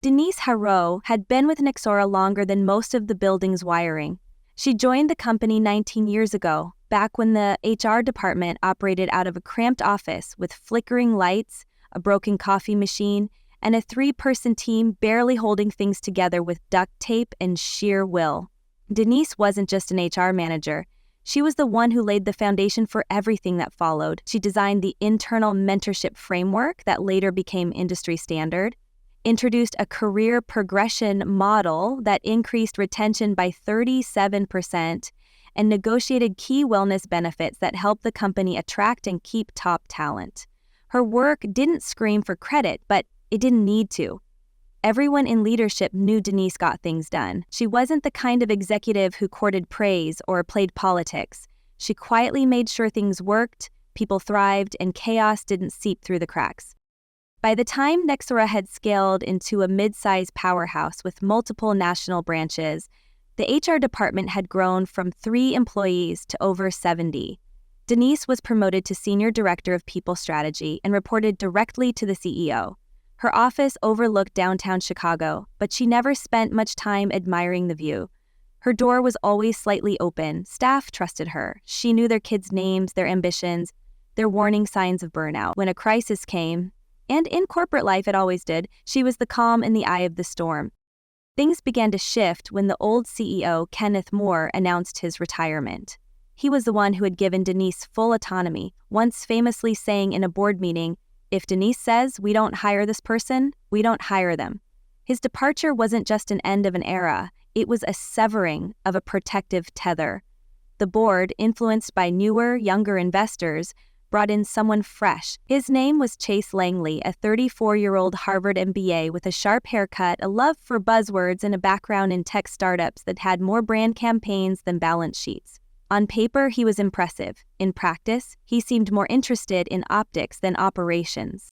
Denise Haro had been with Nexora longer than most of the building's wiring. She joined the company 19 years ago, back when the HR department operated out of a cramped office with flickering lights, a broken coffee machine, and a 3-person team barely holding things together with duct tape and sheer will. Denise wasn't just an HR manager. She was the one who laid the foundation for everything that followed. She designed the internal mentorship framework that later became industry standard, introduced a career progression model that increased retention by 37%, and negotiated key wellness benefits that helped the company attract and keep top talent. Her work didn't scream for credit, but it didn't need to. Everyone in leadership knew Denise got things done. She wasn't the kind of executive who courted praise or played politics. She quietly made sure things worked, people thrived, and chaos didn't seep through the cracks. By the time Nexora had scaled into a mid-sized powerhouse with multiple national branches, the HR department had grown from 3 employees to over 70. Denise was promoted to Senior Director of People Strategy and reported directly to the CEO. Her office overlooked downtown Chicago, but she never spent much time admiring the view. Her door was always slightly open. Staff trusted her. She knew their kids' names, their ambitions, their warning signs of burnout. When a crisis came, and in corporate life it always did, she was the calm in the eye of the storm. Things began to shift when the old CEO, Kenneth Moore, announced his retirement. He was the one who had given Denise full autonomy, once famously saying in a board meeting, "If Denise says we don't hire this person, we don't hire them." His departure wasn't just an end of an era, it was a severing of a protective tether. The board, influenced by newer, younger investors, brought in someone fresh. His name was Chase Langley, a 34-year-old Harvard MBA with a sharp haircut, a love for buzzwords, and a background in tech startups that had more brand campaigns than balance sheets. On paper, he was impressive. In practice, he seemed more interested in optics than operations.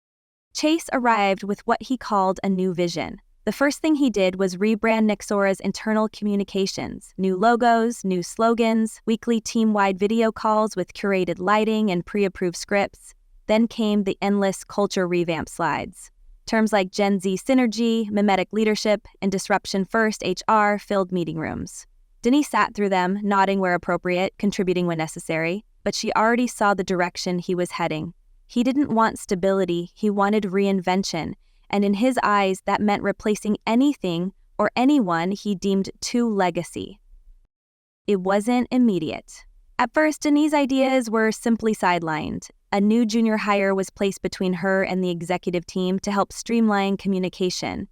Chase arrived with what he called a new vision. The first thing he did was rebrand Nexora's internal communications. New logos, new slogans, weekly team-wide video calls with curated lighting and pre-approved scripts. Then came the endless culture revamp slides. Terms like Gen Z synergy, mimetic leadership, and disruption-first HR filled meeting rooms. Denise sat through them, nodding where appropriate, contributing when necessary, but she already saw the direction he was heading. He didn't want stability, he wanted reinvention, and in his eyes that meant replacing anything or anyone he deemed too legacy. It wasn't immediate. At first, Denise's ideas were simply sidelined. A new junior hire was placed between her and the executive team to help streamline communication.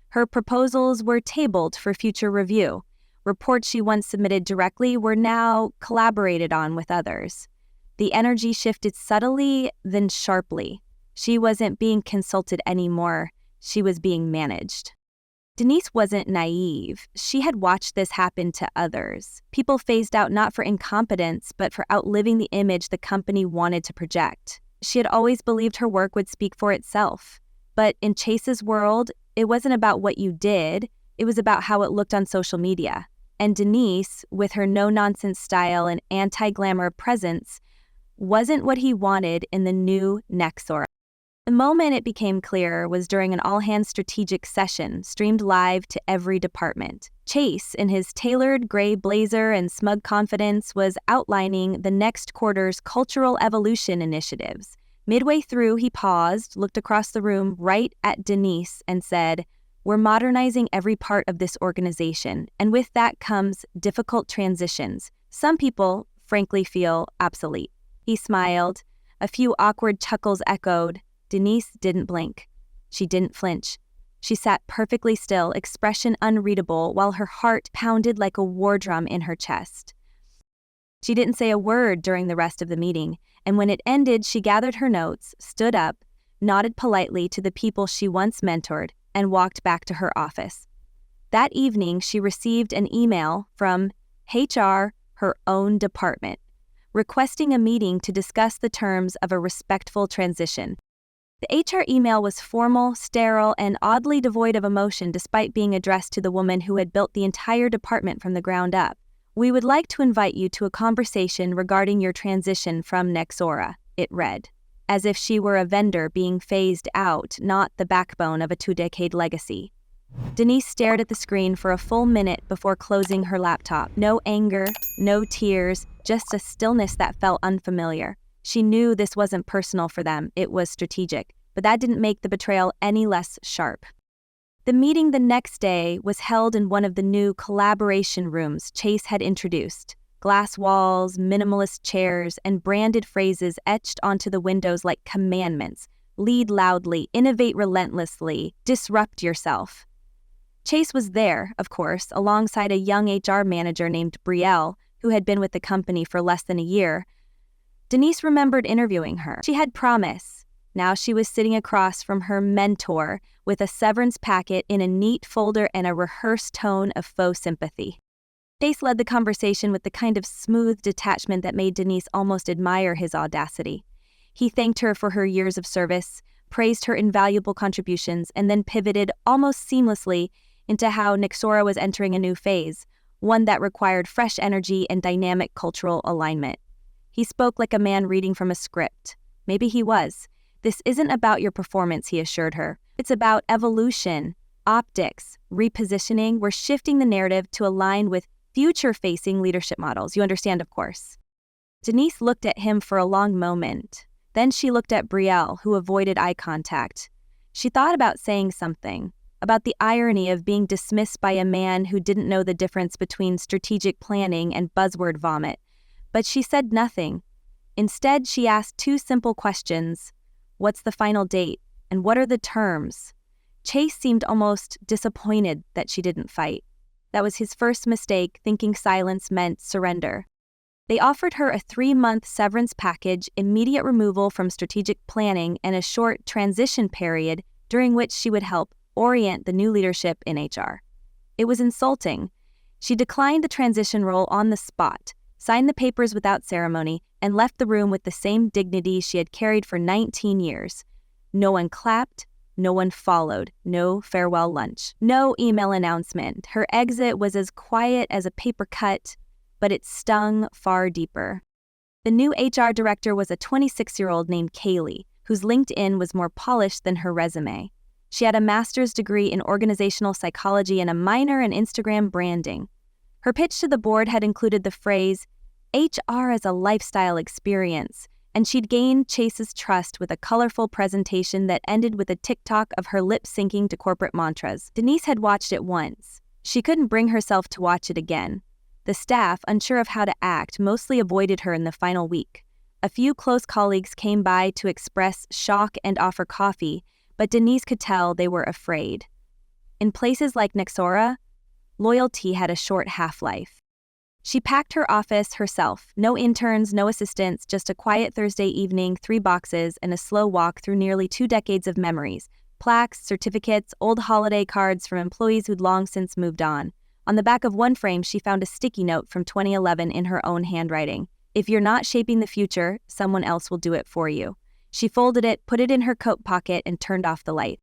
Her proposals were tabled for future review. Reports she once submitted directly were now collaborated on with others. The energy shifted subtly, then sharply. She wasn't being consulted anymore. She was being managed. Denise wasn't naive. She had watched this happen to others. People phased out not for incompetence, but for outliving the image the company wanted to project. She had always believed her work would speak for itself. But in Chase's world, it wasn't about what you did. It was about how it looked on social media. And Denise, with her no-nonsense style and anti-glamour presence, wasn't what he wanted in the new Nexora. The moment it became clear was during an all-hands strategic session streamed live to every department. Chase, in his tailored gray blazer and smug confidence, was outlining the next quarter's cultural evolution initiatives. Midway through, he paused, looked across the room right at Denise, and said, "We're modernizing every part of this organization, and with that comes difficult transitions. Some people, frankly, feel obsolete." He smiled. A few awkward chuckles echoed. Denise didn't blink. She didn't flinch. She sat perfectly still, expression unreadable, while her heart pounded like a war drum in her chest. She didn't say a word during the rest of the meeting, and when it ended, she gathered her notes, stood up, nodded politely to the people she once mentored, and walked back to her office. That evening, she received an email from HR, her own department, requesting a meeting to discuss the terms of a respectful transition. The HR email was formal, sterile, and oddly devoid of emotion despite being addressed to the woman who had built the entire department from the ground up. "We would like to invite you to a conversation regarding your transition from Nexora," it read, as if she were a vendor being phased out, not the backbone of a 2-decade legacy. Denise stared at the screen for a full minute before closing her laptop. No anger, no tears, just a stillness that felt unfamiliar. She knew this wasn't personal for them, it was strategic, but that didn't make the betrayal any less sharp. The meeting the next day was held in one of the new collaboration rooms Chase had introduced. Glass walls, minimalist chairs, and branded phrases etched onto the windows like commandments. Lead loudly, innovate relentlessly, disrupt yourself. Chase was there, of course, alongside a young HR manager named Brielle, who had been with the company for less than a year. Denise remembered interviewing her. She had promise. Now she was sitting across from her mentor with a severance packet in a neat folder and a rehearsed tone of faux sympathy. Chase led the conversation with the kind of smooth detachment that made Denise almost admire his audacity. He thanked her for her years of service, praised her invaluable contributions, and then pivoted almost seamlessly into how Nexora was entering a new phase, one that required fresh energy and dynamic cultural alignment. He spoke like a man reading from a script. Maybe he was. This isn't about your performance, he assured her. It's about evolution, optics, repositioning. We're shifting the narrative to align with future-facing leadership models. You understand, of course. Denise looked at him for a long moment. Then she looked at Brielle, who avoided eye contact. She thought about saying something, about the irony of being dismissed by a man who didn't know the difference between strategic planning and buzzword vomit. But she said nothing. Instead, she asked two simple questions. What's the final date? And what are the terms? Chase seemed almost disappointed that she didn't fight. That was his first mistake, thinking silence meant surrender. They offered her a 3-month severance package, immediate removal from strategic planning, and a short transition period during which she would help orient the new leadership in HR. It was insulting. She declined the transition role on the spot, signed the papers without ceremony, and left the room with the same dignity she had carried for 19 years. No one clapped, no one followed, no farewell lunch, no email announcement. Her exit was as quiet as a paper cut, but it stung far deeper. The new HR director was a 26-year-old named Kaylee, whose LinkedIn was more polished than her resume. She had a master's degree in organizational psychology and a minor in Instagram branding. Her pitch to the board had included the phrase, HR as a lifestyle experience, and she'd gained Chase's trust with a colorful presentation that ended with a TikTok of her lip syncing to corporate mantras. Denise had watched it once. She couldn't bring herself to watch it again. The staff, unsure of how to act, mostly avoided her in the final week. A few close colleagues came by to express shock and offer coffee, but Denise could tell they were afraid. In places like Nexora, loyalty had a short half-life. She packed her office herself. No interns, no assistants, just a quiet Thursday evening, 3 boxes, and a slow walk through nearly 2 decades of memories. Plaques, certificates, old holiday cards from employees who'd long since moved on. On the back of one frame, she found a sticky note from 2011 in her own handwriting. If you're not shaping the future, someone else will do it for you. She folded it, put it in her coat pocket, and turned off the light.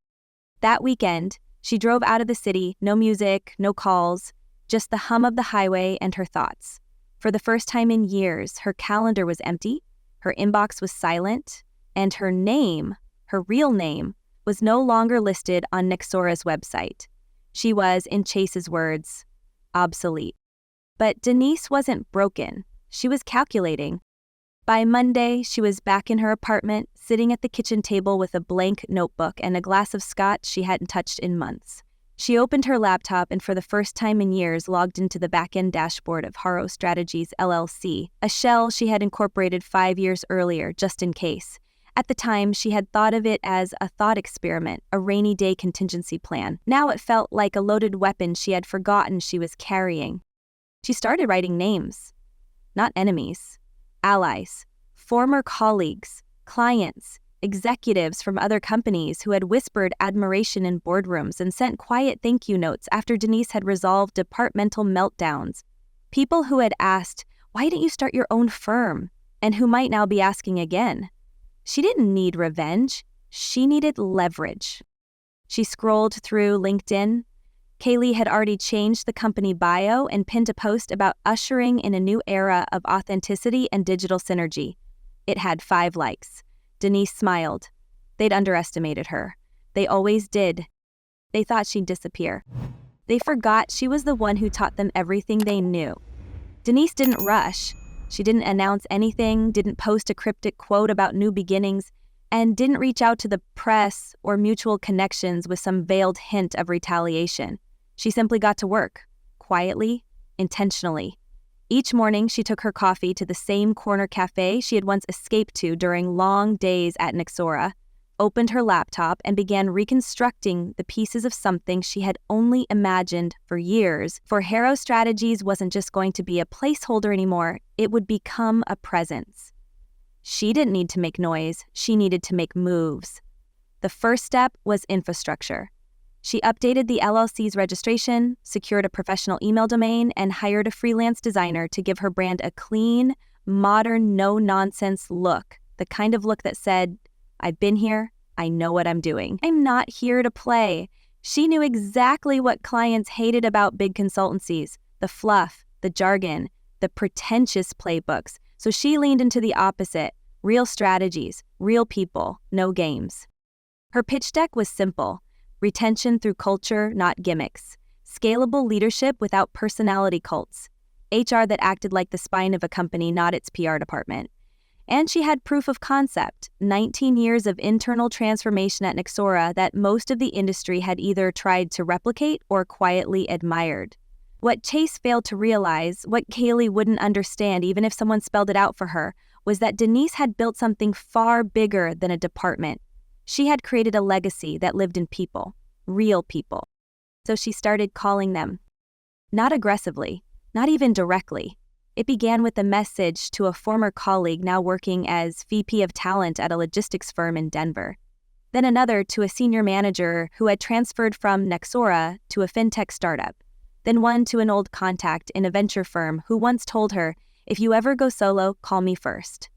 That weekend, she drove out of the city, no music, no calls, just the hum of the highway and her thoughts. For the first time in years, her calendar was empty, her inbox was silent, and her name, her real name, was no longer listed on Nexora's website. She was, in Chase's words, obsolete. But Denise wasn't broken. She was calculating. By Monday, she was back in her apartment, sitting at the kitchen table with a blank notebook and a glass of scotch she hadn't touched in months. She opened her laptop and for the first time in years logged into the back-end dashboard of Haro Strategies LLC, a shell she had incorporated 5 years earlier, just in case. At the time, she had thought of it as a thought experiment, a rainy day contingency plan. Now it felt like a loaded weapon she had forgotten she was carrying. She started writing names. Not enemies. Allies, former colleagues, clients, executives from other companies who had whispered admiration in boardrooms and sent quiet thank you notes after Denise had resolved departmental meltdowns. People who had asked, "Why didn't you start your own firm?" and who might now be asking again. She didn't need revenge. She needed leverage. She scrolled through LinkedIn. Kaylee had already changed the company bio and pinned a post about ushering in a new era of authenticity and digital synergy. It had 5 likes. Denise smiled. They'd underestimated her. They always did. They thought she'd disappear. They forgot she was the one who taught them everything they knew. Denise didn't rush. She didn't announce anything, didn't post a cryptic quote about new beginnings, and didn't reach out to the press or mutual connections with some veiled hint of retaliation. She simply got to work, quietly, intentionally. Each morning, she took her coffee to the same corner cafe she had once escaped to during long days at Nexora, opened her laptop, and began reconstructing the pieces of something she had only imagined for years. For Harrow Strategies wasn't just going to be a placeholder anymore, it would become a presence. She didn't need to make noise, she needed to make moves. The first step was infrastructure. She updated the LLC's registration, secured a professional email domain, and hired a freelance designer to give her brand a clean, modern, no-nonsense look, the kind of look that said, "I've been here, I know what I'm doing. I'm not here to play." She knew exactly what clients hated about big consultancies, the fluff, the jargon, the pretentious playbooks, so she leaned into the opposite, real strategies, real people, no games. Her pitch deck was simple: retention through culture, not gimmicks; scalable leadership without personality cults; HR that acted like the spine of a company, not its PR department. And she had proof of concept, 19 years of internal transformation at Nexora that most of the industry had either tried to replicate or quietly admired. What Chase failed to realize, what Kaylee wouldn't understand even if someone spelled it out for her, was that Denise had built something far bigger than a department. She had created a legacy that lived in people, real people. So she started calling them. Not aggressively, not even directly. It began with a message to a former colleague now working as VP of talent at a logistics firm in Denver. Then another to a senior manager who had transferred from Nexora to a fintech startup. Then one to an old contact in a venture firm who once told her, "If you ever go solo, call me first."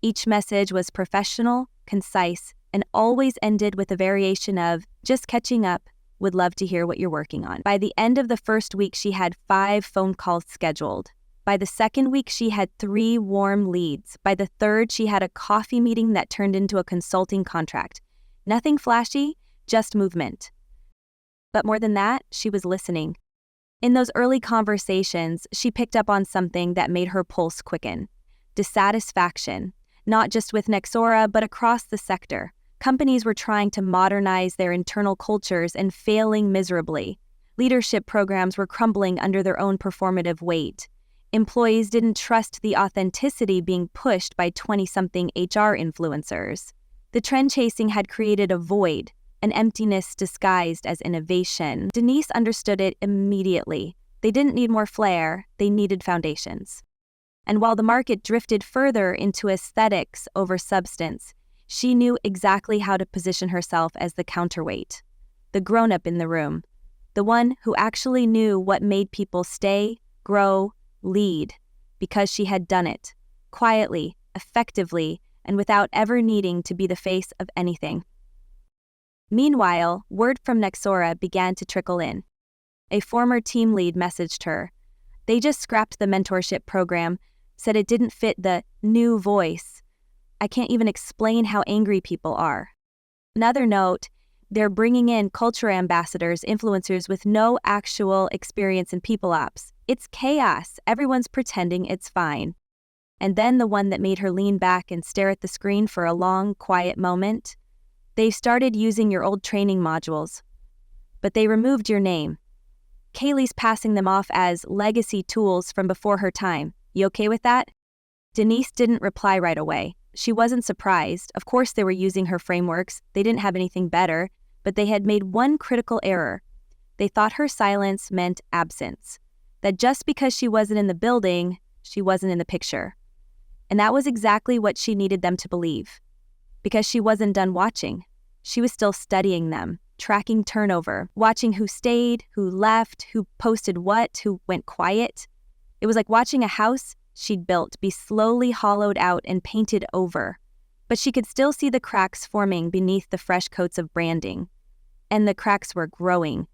Each message was professional, concise, and always ended with a variation of, "Just catching up, would love to hear what you're working on." By the end of the first week, she had 5 phone calls scheduled. By the second week, she had 3 warm leads. By the third, she had a coffee meeting that turned into a consulting contract. Nothing flashy, just movement. But more than that, she was listening. In those early conversations, she picked up on something that made her pulse quicken. Dissatisfaction, not just with Nexora, but across the sector. Companies were trying to modernize their internal cultures and failing miserably. Leadership programs were crumbling under their own performative weight. Employees didn't trust the authenticity being pushed by 20-something HR influencers. The trend chasing had created a void, an emptiness disguised as innovation. Denise understood it immediately. They didn't need more flair, they needed foundations. And while the market drifted further into aesthetics over substance, she knew exactly how to position herself as the counterweight, the grown-up in the room, the one who actually knew what made people stay, grow, lead, because she had done it, quietly, effectively, and without ever needing to be the face of anything. Meanwhile, word from Nexora began to trickle in. A former team lead messaged her. They just scrapped the mentorship program, said it didn't fit the new voice. I can't even explain how angry people are. Another note, they're bringing in culture ambassadors, influencers with no actual experience in people ops. It's chaos. Everyone's pretending it's fine. And then the one that made her lean back and stare at the screen for a long, quiet moment. They've started using your old training modules, but they removed your name. Kaylee's passing them off as legacy tools from before her time. You okay with that? Denise didn't reply right away. She wasn't surprised. Of course they were using her frameworks. They didn't have anything better, but they had made one critical error. They thought her silence meant absence. That just because she wasn't in the building, she wasn't in the picture. And that was exactly what she needed them to believe. Because she wasn't done watching. She was still studying them, tracking turnover, watching who stayed, who left, who posted what, who went quiet. It was like watching a house she'd built be slowly hollowed out and painted over. But she could still see the cracks forming beneath the fresh coats of branding. And the cracks were growing.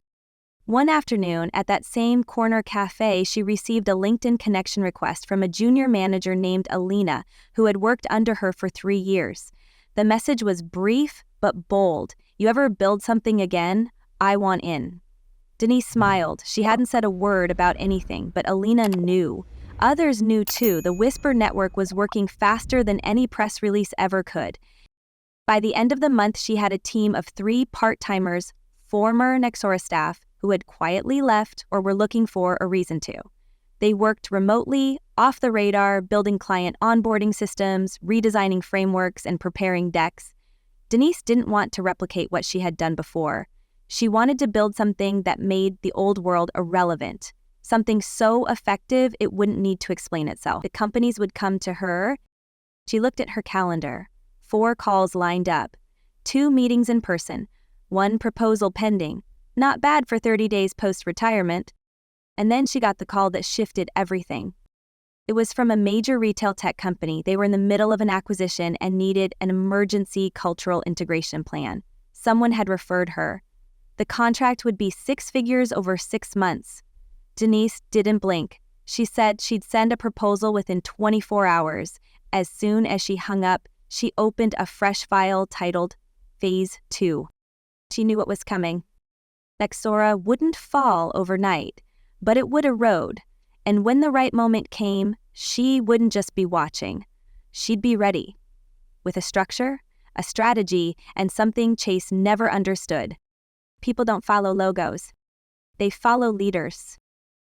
One afternoon, at that same corner cafe, she received a LinkedIn connection request from a junior manager named Alina, who had worked under her for 3 years. The message was brief but bold. You ever build something again? I want in. Denise smiled. She hadn't said a word about anything, but Alina knew. Others knew too. The Whisper network was working faster than any press release ever could. By the end of the month, she had a team of 3 part-timers, former Nexora staff, who had quietly left or were looking for a reason to. They worked remotely, off the radar, building client onboarding systems, redesigning frameworks, and preparing decks. Denise didn't want to replicate what she had done before. She wanted to build something that made the old world irrelevant, something so effective it wouldn't need to explain itself. The companies would come to her. She looked at her calendar. 4 calls lined up, 2 meetings in person, 1 proposal pending. Not bad for 30 days post-retirement. And then she got the call that shifted everything. It was from a major retail tech company. They were in the middle of an acquisition and needed an emergency cultural integration plan. Someone had referred her. The contract would be 6 figures over 6 months. Denise didn't blink. She said she'd send a proposal within 24 hours. As soon as she hung up, she opened a fresh file titled Phase 2. She knew what was coming. Nexora wouldn't fall overnight, but it would erode. And when the right moment came, she wouldn't just be watching. She'd be ready. With a structure, a strategy, and something Chase never understood. People don't follow logos. They follow leaders.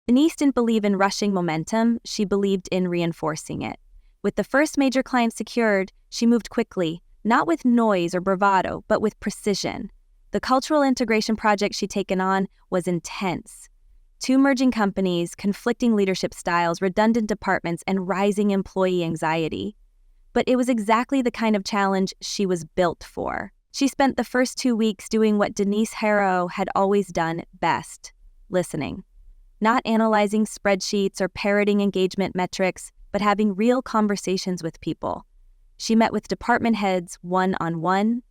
Denise didn't believe in rushing momentum. She believed in reinforcing it. With the first major client secured, she moved quickly, not with noise or bravado, but with precision. The cultural integration project she'd taken on was intense. 2 merging companies, conflicting leadership styles, redundant departments, and rising employee anxiety. But it was exactly the kind of challenge she was built for. She spent the first 2 weeks doing what Denise Harrow had always done best, listening. Not analyzing spreadsheets or parroting engagement metrics, but having real conversations with people. She met with department heads one-on-one.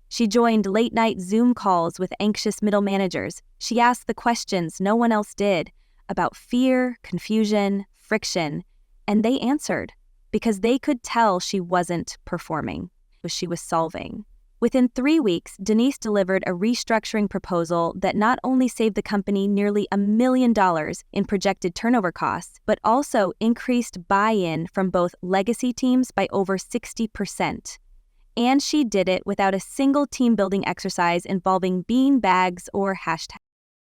She joined late-night Zoom calls with anxious middle managers. She asked the questions no one else did about fear, confusion, friction, and they answered because they could tell she wasn't performing, but she was solving. Within 3 weeks, Denise delivered a restructuring proposal that not only saved the company nearly $1 million in projected turnover costs, but also increased buy-in from both legacy teams by over 60%. And she did it without a single team-building exercise involving bean bags or hashtags.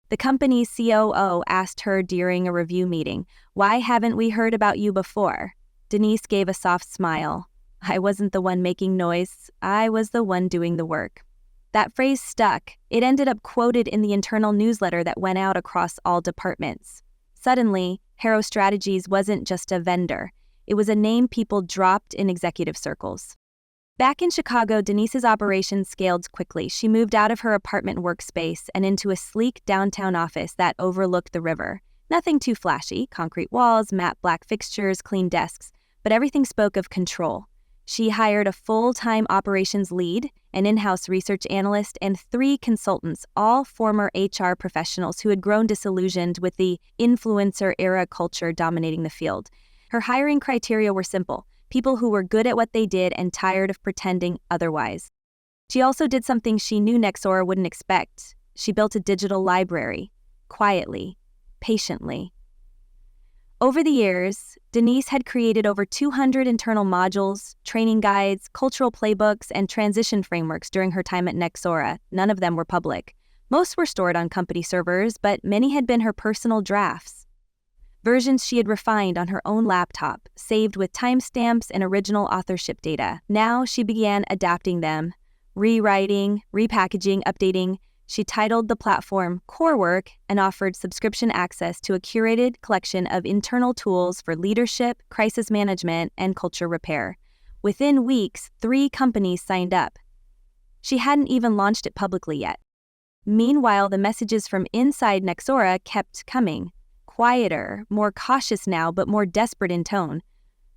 The company's COO asked her during a review meeting, "Why haven't we heard about you before?" Denise gave a soft smile. "I wasn't the one making noise. I was the one doing the work." That phrase stuck. It ended up quoted in the internal newsletter that went out across all departments. Suddenly, Harrow Strategies wasn't just a vendor. It was a name people dropped in executive circles. Back in Chicago, Denise's operations scaled quickly. She moved out of her apartment workspace and into a sleek downtown office that overlooked the river. Nothing too flashy, concrete walls, matte black fixtures, clean desks, but everything spoke of control. She hired a full-time operations lead, an in-house research analyst, and 3 consultants, all former HR professionals who had grown disillusioned with the influencer-era culture dominating the field. Her hiring criteria were simple: people who were good at what they did and tired of pretending otherwise. She also did something she knew Nexora wouldn't expect. She built a digital library, quietly, patiently. Over the years, Denise had created over 200 internal modules, training guides, cultural playbooks, and transition frameworks during her time at Nexora. None of them were public. Most were stored on company servers, but many had been her personal drafts. Versions she had refined on her own laptop, saved with timestamps and original authorship data. Now she began adapting them, rewriting, repackaging, updating. She titled the platform Core Work and offered subscription access to a curated collection of internal tools for leadership, crisis management, and culture repair. Within weeks, 3 companies signed up. She hadn't even launched it publicly yet. Meanwhile, the messages from inside Nexora kept coming. Quieter, more cautious now, but more desperate in tone.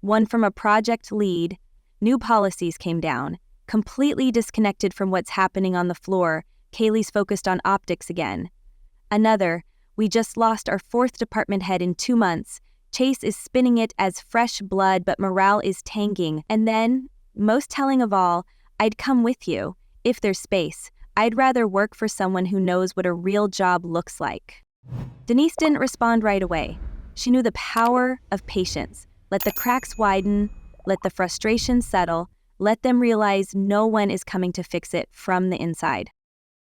One from a project lead: new policies came down, completely disconnected from what's happening on the floor. Kaylee's focused on optics again. Another: we just lost our 4th department head in 2 months. Chase is spinning it as fresh blood, but morale is tanking. And then, most telling of all, I'd come with you, if there's space. I'd rather work for someone who knows what a real job looks like. Denise didn't respond right away. She knew the power of patience. Let the cracks widen, let the frustration settle, let them realize no one is coming to fix it from the inside.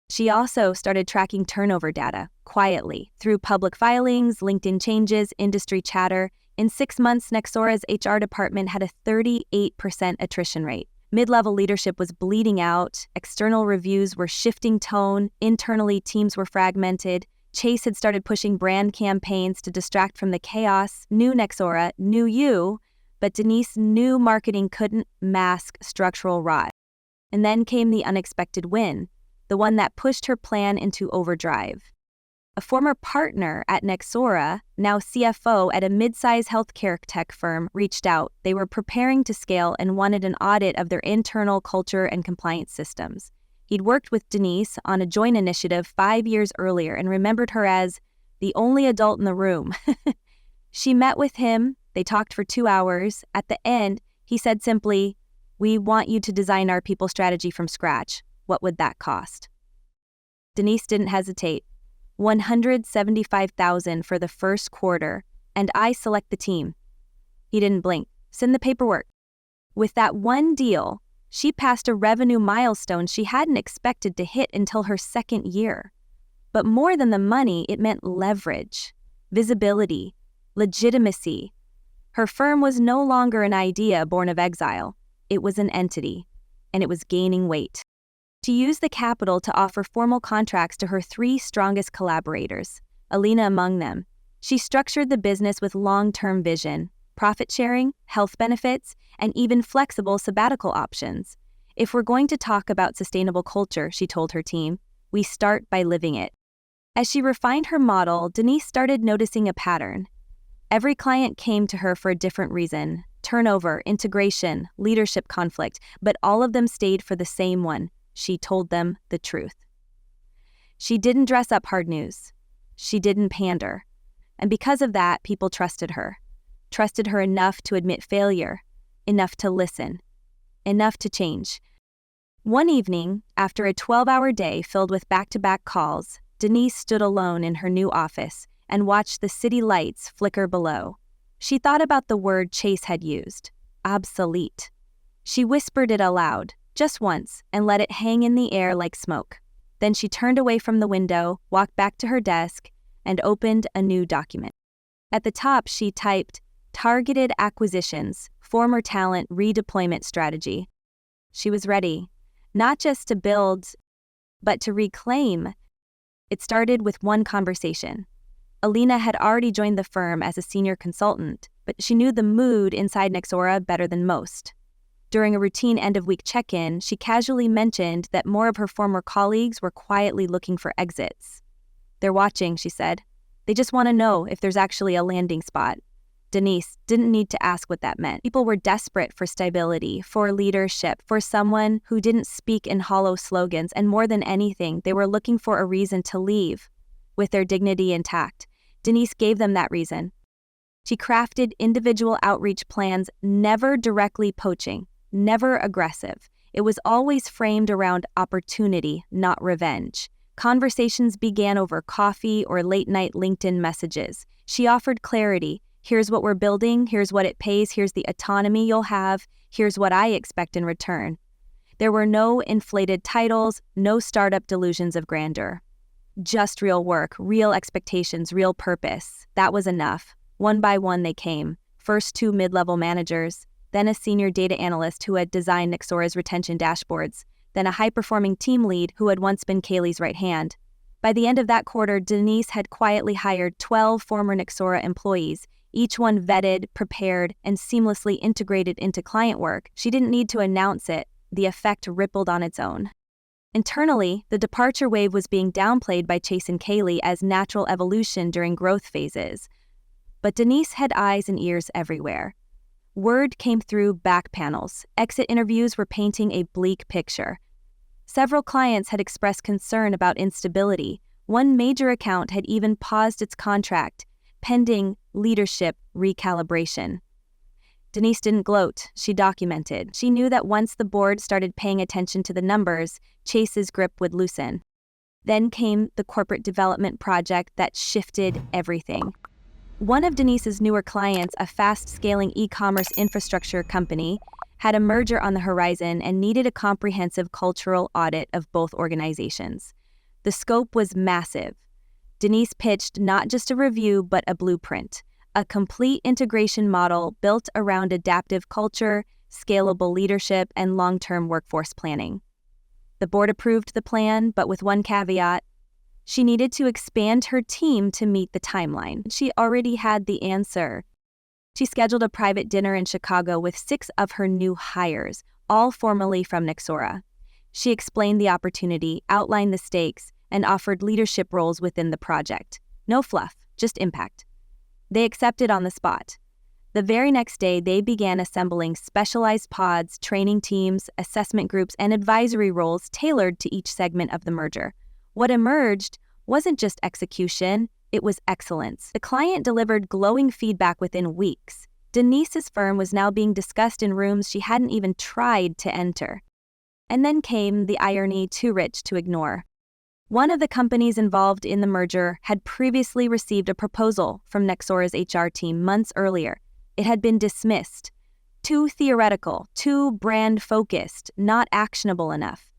She also started tracking turnover data, quietly, through public filings, LinkedIn changes, industry chatter. In 6 months, Nexora's HR department had a 38% attrition rate. Mid-level leadership was bleeding out, external reviews were shifting tone, internally teams were fragmented. Chase had started pushing brand campaigns to distract from the chaos. New Nexora, new you, but Denise knew marketing couldn't mask structural rot. And then came the unexpected win, the one that pushed her plan into overdrive. A former partner at Nexora, now CFO at a mid-size healthcare tech firm, reached out. They were preparing to scale and wanted an audit of their internal culture and compliance systems. He'd worked with Denise on a joint initiative 5 years earlier and remembered her as the only adult in the room. She met with him. They talked for 2 hours. At the end, he said simply, "We want you to design our people strategy from scratch. What would that cost?" Denise didn't hesitate. $175,000 for the first quarter, and I select the team. He didn't blink. Send the paperwork. With that one deal, she passed a revenue milestone she hadn't expected to hit until her second year. But more than the money, it meant leverage, visibility, legitimacy. Her firm was no longer an idea born of exile. It was an entity, and it was gaining weight. She used the capital to offer formal contracts to her 3 strongest collaborators, Alina among them. She structured the business with long-term vision, profit sharing, health benefits, and even flexible sabbatical options. If we're going to talk about sustainable culture, she told her team, we start by living it. As she refined her model, Denise started noticing a pattern. Every client came to her for a different reason: turnover, integration, leadership conflict, but all of them stayed for the same one. She told them the truth. She didn't dress up hard news. She didn't pander. And because of that, people trusted her enough to admit failure, enough to listen, enough to change. One evening, after a 12-hour day filled with back-to-back calls, Denise stood alone in her new office and watched the city lights flicker below. She thought about the word Chase had used, obsolete. She whispered it aloud, just once, and let it hang in the air like smoke. Then she turned away from the window, walked back to her desk, and opened a new document. At the top, she typed, "Targeted acquisitions, former talent redeployment strategy." She was ready, not just to build, but to reclaim. It started with one conversation. Alina had already joined the firm as a senior consultant, but she knew the mood inside Nexora better than most. During a routine end-of-week check-in, she casually mentioned that more of her former colleagues were quietly looking for exits. "They're watching," she said. "They just want to know if there's actually a landing spot." Denise didn't need to ask what that meant. People were desperate for stability, for leadership, for someone who didn't speak in hollow slogans, and more than anything, they were looking for a reason to leave with their dignity intact. Denise gave them that reason. She crafted individual outreach plans, never directly poaching, never aggressive. It was always framed around opportunity, not revenge. Conversations began over coffee or late-night LinkedIn messages. She offered clarity. Here's what we're building, here's what it pays, here's the autonomy you'll have, here's what I expect in return. There were no inflated titles, no startup delusions of grandeur. Just real work, real expectations, real purpose. That was enough. One by one they came. First 2 mid-level managers, then a senior data analyst who had designed Nexora's retention dashboards, then a high-performing team lead who had once been Kaylee's right hand. By the end of that quarter, Denise had quietly hired 12 former Nexora employees, each one vetted, prepared, and seamlessly integrated into client work. She didn't need to announce it. The effect rippled on its own. Internally, the departure wave was being downplayed by Chase and Kaylee as natural evolution during growth phases. But Denise had eyes and ears everywhere. Word came through back panels. Exit interviews were painting a bleak picture. Several clients had expressed concern about instability. One major account had even paused its contract, pending leadership recalibration. Denise didn't gloat, she documented. She knew that once the board started paying attention to the numbers, Chase's grip would loosen. Then came the corporate development project that shifted everything. One of Denise's newer clients, a fast-scaling e-commerce infrastructure company, had a merger on the horizon and needed a comprehensive cultural audit of both organizations. The scope was massive. Denise pitched not just a review, but a blueprint, a complete integration model built around adaptive culture, scalable leadership, and long-term workforce planning. The board approved the plan, but with one caveat: she needed to expand her team to meet the timeline. She already had the answer. She scheduled a private dinner in Chicago with 6 of her new hires, all formerly from Nexora. She explained the opportunity, outlined the stakes, and offered leadership roles within the project. No fluff, just impact. They accepted on the spot. The very next day, they began assembling specialized pods, training teams, assessment groups, and advisory roles tailored to each segment of the merger. What emerged wasn't just execution, it was excellence. The client delivered glowing feedback within weeks. Denise's firm was now being discussed in rooms she hadn't even tried to enter. And then came the irony too rich to ignore. One of the companies involved in the merger had previously received a proposal from Nexora's HR team months earlier. It had been dismissed. Too theoretical, too brand-focused, not actionable enough.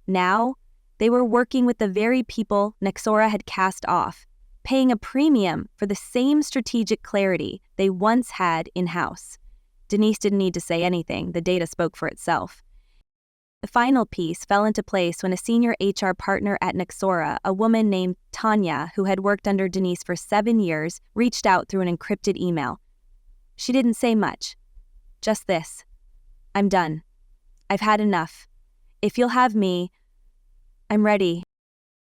Now, they were working with the very people Nexora had cast off, paying a premium for the same strategic clarity they once had in-house. Denise didn't need to say anything, the data spoke for itself. The final piece fell into place when a senior HR partner at Nexora, a woman named Tanya, who had worked under Denise for 7 years, reached out through an encrypted email. She didn't say much. Just this: "I'm done. I've had enough. If you'll have me, I'm ready."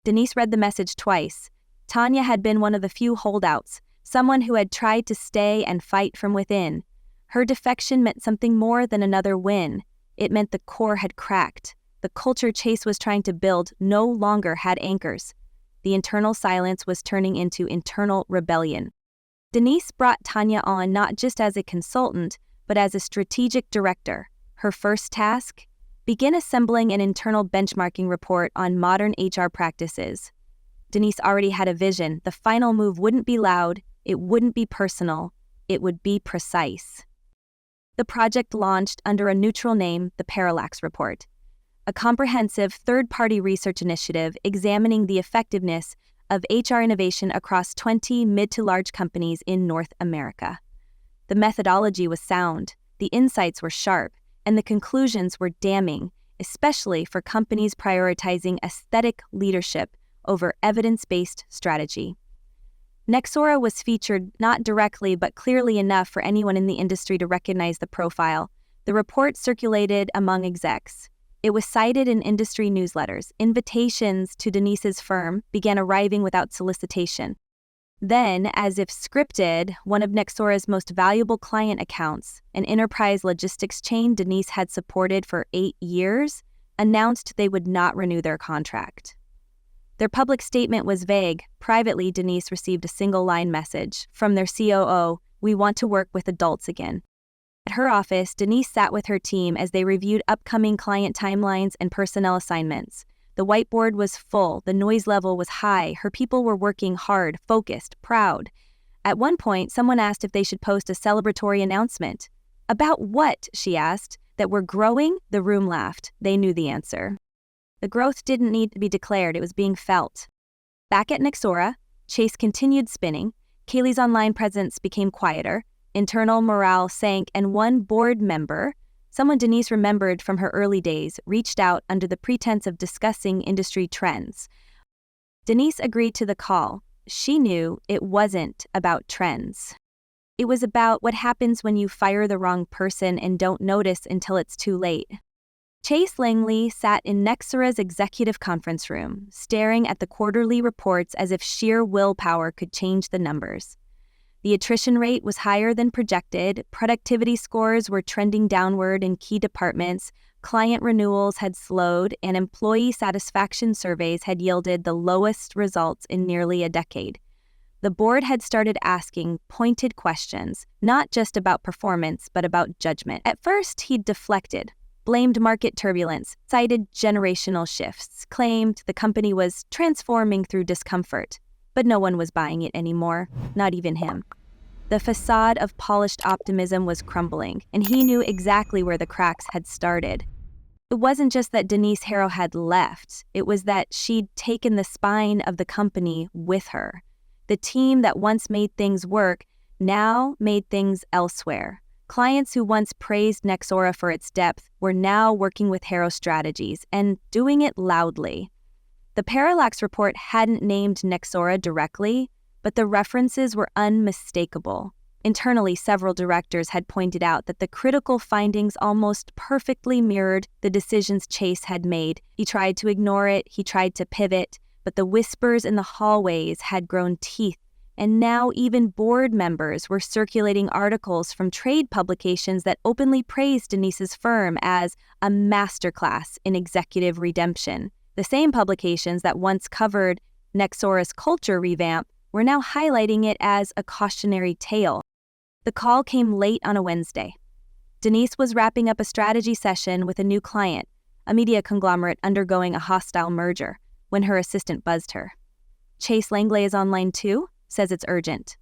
Denise read the message twice. Tanya had been one of the few holdouts, someone who had tried to stay and fight from within. Her defection meant something more than another win. It meant the core had cracked. The culture Chase was trying to build no longer had anchors. The internal silence was turning into internal rebellion. Denise brought Tanya on not just as a consultant, but as a strategic director. Her first task? Begin assembling an internal benchmarking report on modern HR practices. Denise already had a vision. The final move wouldn't be loud, it wouldn't be personal, it would be precise. The project launched under a neutral name, the Parallax Report, a comprehensive third-party research initiative examining the effectiveness of HR innovation across 20 mid to large companies in North America. The methodology was sound, the insights were sharp, and the conclusions were damning, especially for companies prioritizing aesthetic leadership over evidence-based strategy. Nexora was featured not directly but clearly enough for anyone in the industry to recognize the profile. The report circulated among execs. It was cited in industry newsletters. Invitations to Denise's firm began arriving without solicitation. Then, as if scripted, one of Nexora's most valuable client accounts, an enterprise logistics chain Denise had supported for 8 years, announced they would not renew their contract. Their public statement was vague. Privately, Denise received a single-line message from their COO: "We want to work with adults again." At her office, Denise sat with her team as they reviewed upcoming client timelines and personnel assignments. The whiteboard was full, the noise level was high, her people were working hard, focused, proud. At one point, someone asked if they should post a celebratory announcement. "About what?" she asked. "That we're growing?" The room laughed. They knew the answer. The growth didn't need to be declared, it was being felt. Back at Nexora, Chase continued spinning. Kaylee's online presence became quieter. Internal morale sank, and one board member, someone Denise remembered from her early days, reached out under the pretense of discussing industry trends. Denise agreed to the call. She knew it wasn't about trends. It was about what happens when you fire the wrong person and don't notice until it's too late. Chase Langley sat in Nexora's executive conference room, staring at the quarterly reports as if sheer willpower could change the numbers. The attrition rate was higher than projected, productivity scores were trending downward in key departments, client renewals had slowed, and employee satisfaction surveys had yielded the lowest results in nearly a decade. The board had started asking pointed questions, not just about performance, but about judgment. At first, he'd deflected, blamed market turbulence, cited generational shifts, claimed the company was transforming through discomfort. But no one was buying it anymore, not even him. The facade of polished optimism was crumbling, and he knew exactly where the cracks had started. It wasn't just that Denise Harrow had left, it was that she'd taken the spine of the company with her. The team that once made things work now made things elsewhere. Clients who once praised Nexora for its depth were now working with Harrow strategies and doing it loudly. The Parallax report hadn't named Nexora directly, but the references were unmistakable. Internally, several directors had pointed out that the critical findings almost perfectly mirrored the decisions Chase had made. He tried to ignore it, he tried to pivot, but the whispers in the hallways had grown teeth, and now even board members were circulating articles from trade publications that openly praised Denise's firm as a masterclass in executive redemption. The same publications that once covered Nexora's culture revamp were now highlighting it as a cautionary tale. The call came late on a Wednesday. Denise was wrapping up a strategy session with a new client, a media conglomerate undergoing a hostile merger, when her assistant buzzed her. "Chase Langley is online too? Says it's urgent."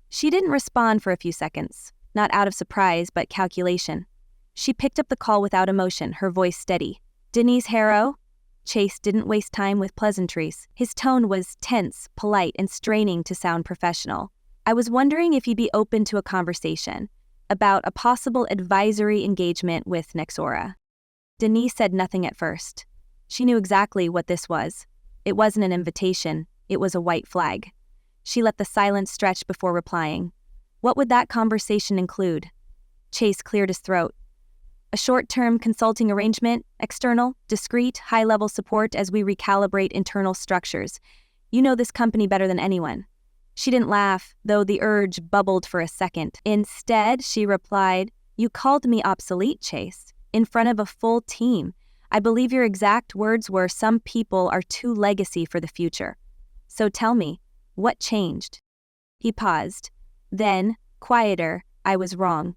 She didn't respond for a few seconds, not out of surprise but calculation. She picked up the call without emotion, her voice steady. "Denise Harrow?" Chase didn't waste time with pleasantries. His tone was tense, polite, and straining to sound professional. "I was wondering if you'd be open to a conversation about a possible advisory engagement with Nexora." Denise said nothing at first. She knew exactly what this was. It wasn't an invitation, it was a white flag. She let the silence stretch before replying. What would that conversation include? Chase cleared his throat. "A short-term consulting arrangement, external, discreet, high-level support as we recalibrate internal structures. You know this company better than anyone." She didn't laugh, though the urge bubbled for a second. Instead, she replied, "You called me obsolete, Chase, in front of a full team. I believe your exact words were, 'Some people are too legacy for the future.' So tell me, what changed?" He paused. Then, quieter, "I was wrong."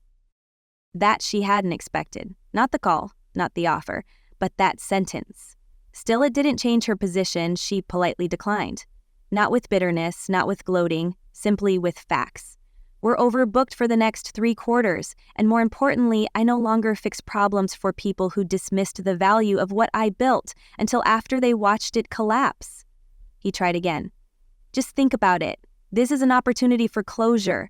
That she hadn't expected. Not the call, not the offer, but that sentence. Still, it didn't change her position. She politely declined. Not with bitterness, not with gloating, simply with facts. "We're overbooked for the next 3 quarters, and more importantly, I no longer fix problems for people who dismissed the value of what I built until after they watched it collapse." He tried again. "Just think about it. This is an opportunity for closure.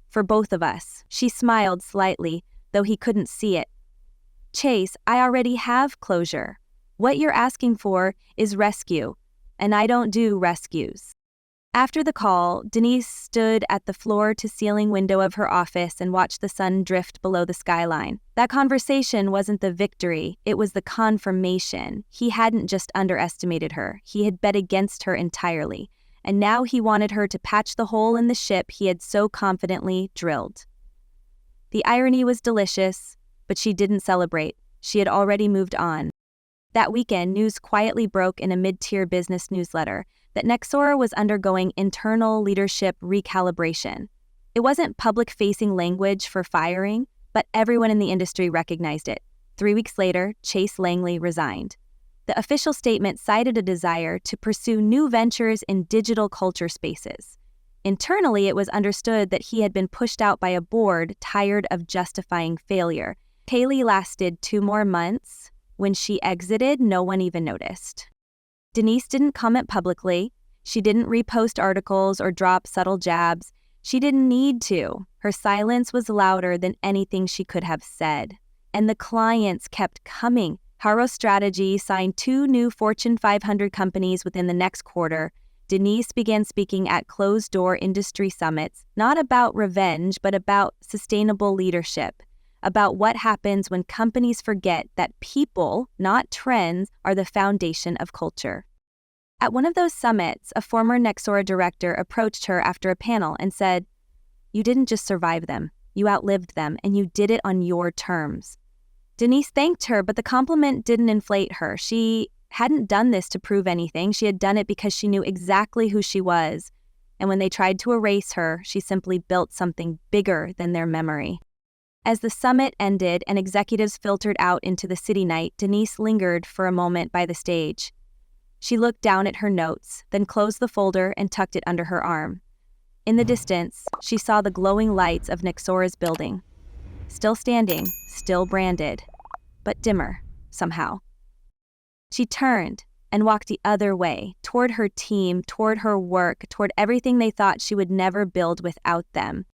For both of us." She smiled slightly, though he couldn't see it. "Chase, I already have closure. What you're asking for is rescue, and I don't do rescues." After the call, Denise stood at the floor-to-ceiling window of her office and watched the sun drift below the skyline. That conversation wasn't the victory, it was the confirmation. He hadn't just underestimated her, he had bet against her entirely, and now he wanted her to patch the hole in the ship he had so confidently drilled. The irony was delicious, but she didn't celebrate. She had already moved on. That weekend, news quietly broke in a mid-tier business newsletter that Nexora was undergoing internal leadership recalibration. It wasn't public-facing language for firing, but everyone in the industry recognized it. 3 weeks later, Chase Langley resigned. The official statement cited a desire to pursue new ventures in digital culture spaces. Internally, it was understood that he had been pushed out by a board tired of justifying failure. Haley lasted 2 more months. When she exited, no one even noticed. Denise didn't comment publicly. She didn't repost articles or drop subtle jabs. She didn't need to. Her silence was louder than anything she could have said. And the clients kept coming. Harrow Strategy signed 2 new Fortune 500 companies within the next quarter. Denise began speaking at closed-door industry summits, not about revenge, but about sustainable leadership, about what happens when companies forget that people, not trends, are the foundation of culture. At one of those summits, a former Nexora director approached her after a panel and said, "You didn't just survive them, you outlived them, and you did it on your terms." Denise thanked her, but the compliment didn't inflate her. She hadn't done this to prove anything. She had done it because she knew exactly who she was and when they tried to erase her, she simply built something bigger than their memory. As the summit ended and executives filtered out into the city night, Denise lingered for a moment by the stage. She looked down at her notes, then closed the folder and tucked it under her arm. In the distance, she saw the glowing lights of Nexora's building. Still standing, still branded, but dimmer, somehow. She turned and walked the other way, toward her team, toward her work, toward everything they thought she would never build without them.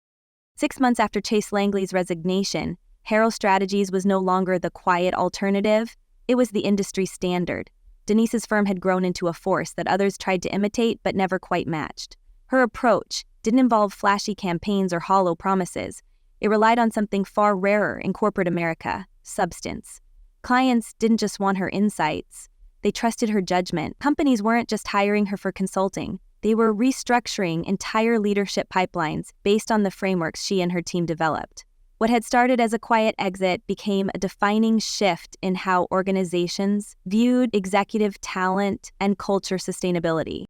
6 months after Chase Langley's resignation, Harrow Strategies was no longer the quiet alternative, it was the industry standard. Denise's firm had grown into a force that others tried to imitate but never quite matched. Her approach didn't involve flashy campaigns or hollow promises. It relied on something far rarer in corporate America: substance. Clients didn't just want her insights. They trusted her judgment. Companies weren't just hiring her for consulting. They were restructuring entire leadership pipelines based on the frameworks she and her team developed. What had started as a quiet exit became a defining shift in how organizations viewed executive talent and culture sustainability.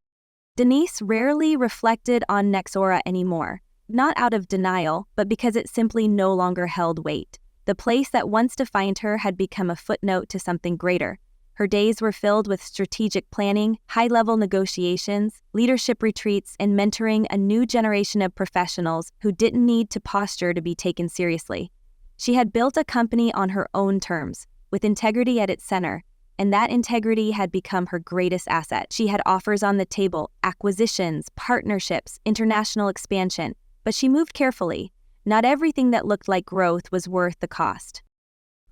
Denise rarely reflected on Nexora anymore, not out of denial, but because it simply no longer held weight. The place that once defined her had become a footnote to something greater. Her days were filled with strategic planning, high-level negotiations, leadership retreats, and mentoring a new generation of professionals who didn't need to posture to be taken seriously. She had built a company on her own terms, with integrity at its center, and that integrity had become her greatest asset. She had offers on the table: acquisitions, partnerships, international expansion, but she moved carefully. Not everything that looked like growth was worth the cost.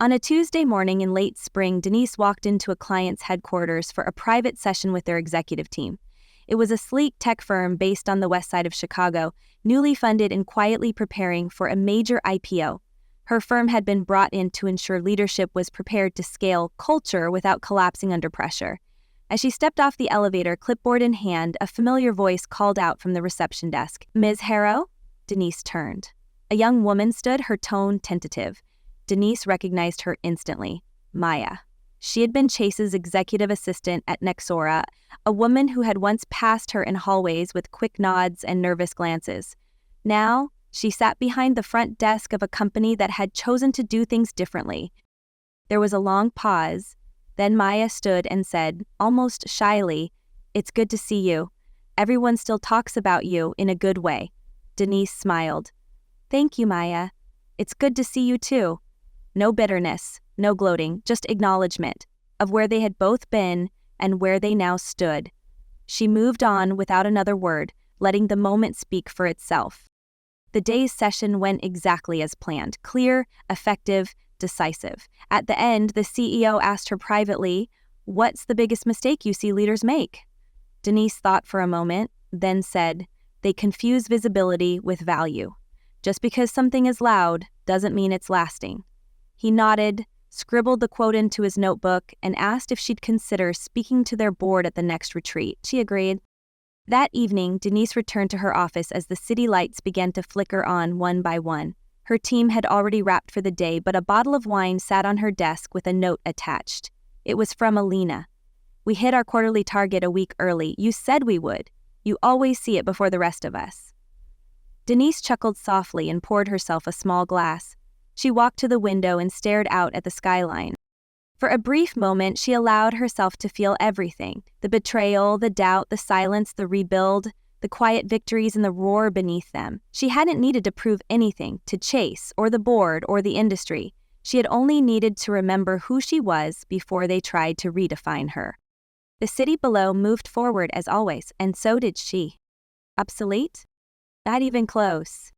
On a Tuesday morning in late spring, Denise walked into a client's headquarters for a private session with their executive team. It was a sleek tech firm based on the west side of Chicago, newly funded and quietly preparing for a major IPO. Her firm had been brought in to ensure leadership was prepared to scale culture without collapsing under pressure. As she stepped off the elevator, clipboard in hand, a familiar voice called out from the reception desk. "Ms. Harrow?" Denise turned. A young woman stood, her tone tentative. Denise recognized her instantly. Maya. She had been Chase's executive assistant at Nexora, a woman who had once passed her in hallways with quick nods and nervous glances. Now, she sat behind the front desk of a company that had chosen to do things differently. There was a long pause. Then Maya stood and said, almost shyly, "It's good to see you. Everyone still talks about you in a good way." Denise smiled. "Thank you, Maya. It's good to see you too." No bitterness, no gloating, just acknowledgement of where they had both been and where they now stood. She moved on without another word, letting the moment speak for itself. The day's session went exactly as planned: clear, effective, decisive. At the end, the CEO asked her privately, "What's the biggest mistake you see leaders make?" Denise thought for a moment, then said, "They confuse visibility with value. Just because something is loud doesn't mean it's lasting." He nodded, scribbled the quote into his notebook, and asked if she'd consider speaking to their board at the next retreat. She agreed. That evening, Denise returned to her office as the city lights began to flicker on one by one. Her team had already wrapped for the day, but a bottle of wine sat on her desk with a note attached. It was from Alina. "We hit our quarterly target a week early. You said we would. You always see it before the rest of us." Denise chuckled softly and poured herself a small glass. She walked to the window and stared out at the skyline. For a brief moment, she allowed herself to feel everything: the betrayal, the doubt, the silence, the rebuild, the quiet victories and the roar beneath them. She hadn't needed to prove anything to Chase or the board or the industry. She had only needed to remember who she was before they tried to redefine her. The city below moved forward as always, and so did she. Obsolete? Not even close.